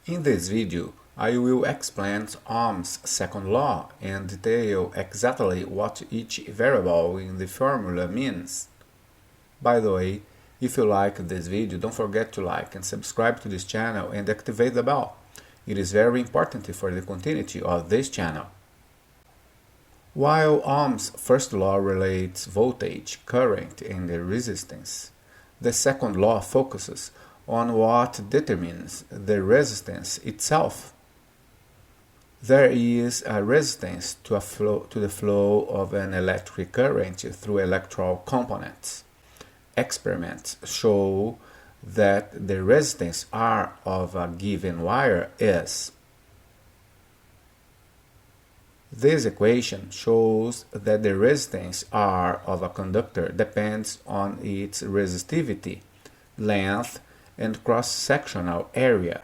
In this video, I will explain Ohm's second law and detail exactly what each variable in the formula means. By the way, if you like this video, don't forget to like and subscribe to this channel and activate the bell. It is very important for the continuity of this channel. While Ohm's first law relates voltage, current, and resistance, the second law focuses on what determines the resistance itself. There is a resistance to the flow of an electric current through electrical components. Experiments show that the resistance R of a given wire is. This equation shows that the resistance R of a conductor depends on its resistivity, length, and cross-sectional area.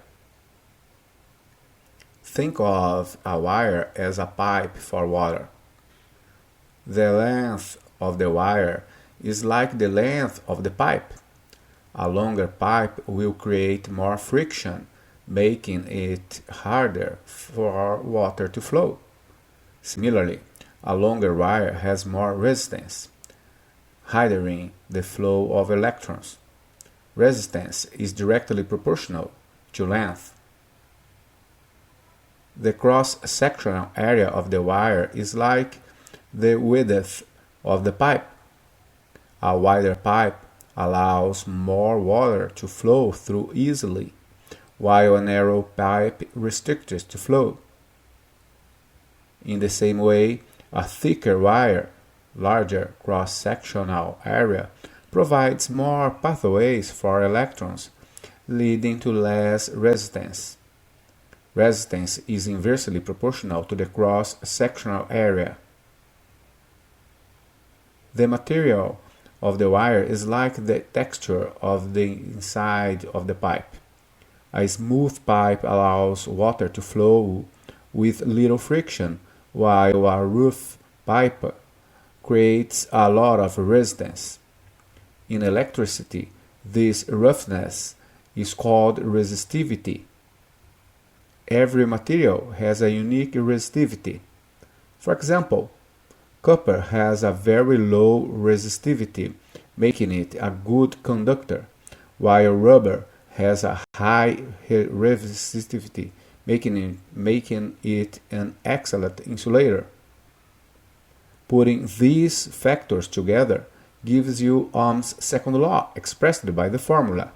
Think of a wire as a pipe for water. The length of the wire is like the length of the pipe. A longer pipe will create more friction, making it harder for water to flow. Similarly, a longer wire has more resistance, hindering the flow of electrons. Resistance is directly proportional to length. The cross-sectional area of the wire is like the width of the pipe. A wider pipe allows more water to flow through easily, while a narrow pipe restricts the flow. In the same way, a thicker wire, larger cross-sectional area, provides more pathways for electrons, leading to less resistance. Resistance is inversely proportional to the cross-sectional area. The material of the wire is like the texture of the inside of the pipe. A smooth pipe allows water to flow with little friction, while a rough pipe creates a lot of resistance. In electricity, this roughness is called resistivity. Every material has a unique resistivity. For example, copper has a very low resistivity, making it a good conductor, while rubber has a high resistivity, making it an excellent insulator. Putting these factors together gives you Ohm's second law, expressed by the formula.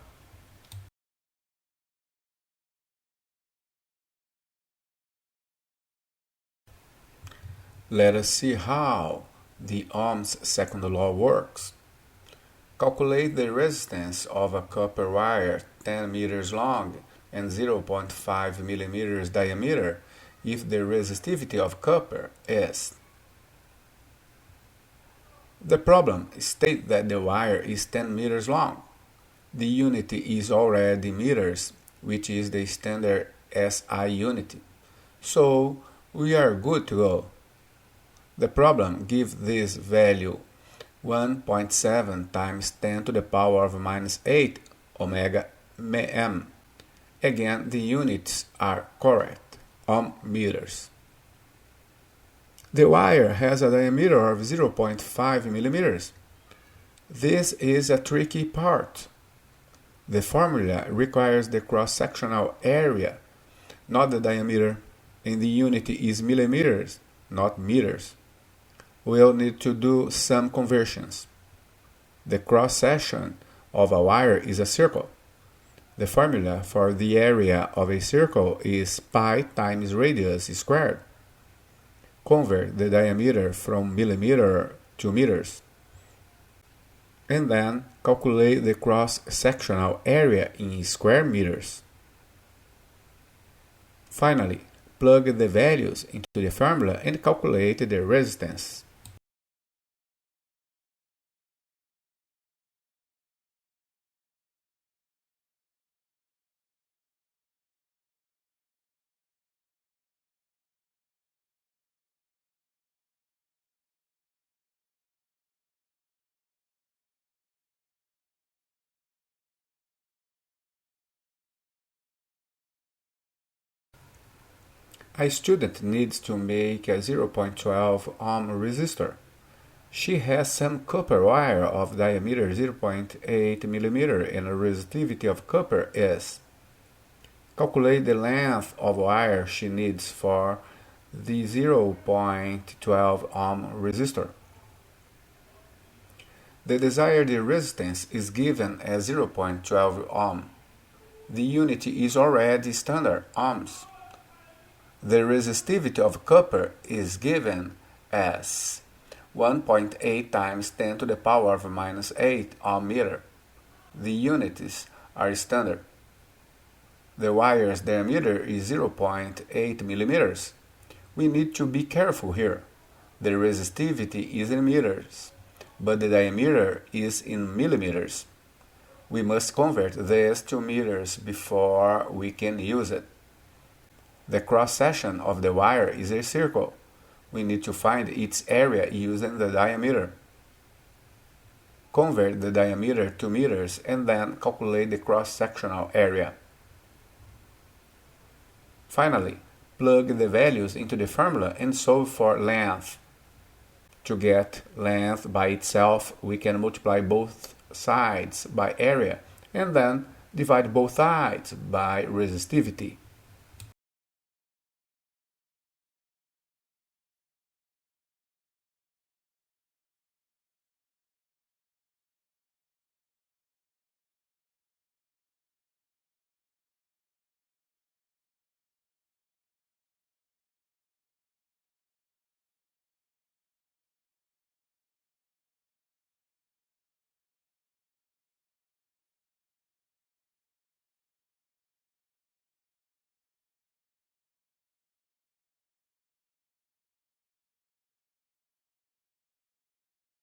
Let us see how the Ohm's second law works. Calculate the resistance of a copper wire 10 meters long and 0.5 millimeters diameter if the resistivity of copper is. The problem states that the wire is 10 meters long. The unit is already meters, which is the standard SI unit. So we are good to go. The problem gives this value 1.7 times 10 to the power of minus 8 omega m. Again, the units are correct, ohm meters. The wire has a diameter of 0.5 millimeters. This is a tricky part. The formula requires the cross-sectional area, not the diameter, and the unit is millimeters, not meters. We'll need to do some conversions. The cross-section of a wire is a circle. The formula for the area of a circle is pi times radius squared. Convert the diameter from millimeter to meters. And then calculate the cross-sectional area in square meters. Finally, plug the values into the formula and calculate the resistance. A student needs to make a 0.12 ohm resistor. She has some copper wire of diameter 0.8 mm and the resistivity of copper is. Calculate the length of wire she needs for the 0.12 ohm resistor. The desired resistance is given as 0.12 ohm. The unit is already standard ohms. The resistivity of copper is given as 1.8 times 10 to the power of minus 8 ohm meter. The units are standard. The wire's diameter is 0.8 millimeters. We need to be careful here. The resistivity is in meters, but the diameter is in millimeters. We must convert this to meters before we can use it. The cross-section of the wire is a circle. We need to find its area using the diameter. Convert the diameter to meters and then calculate the cross-sectional area. Finally, plug the values into the formula and solve for length. To get length by itself, we can multiply both sides by area and then divide both sides by resistivity.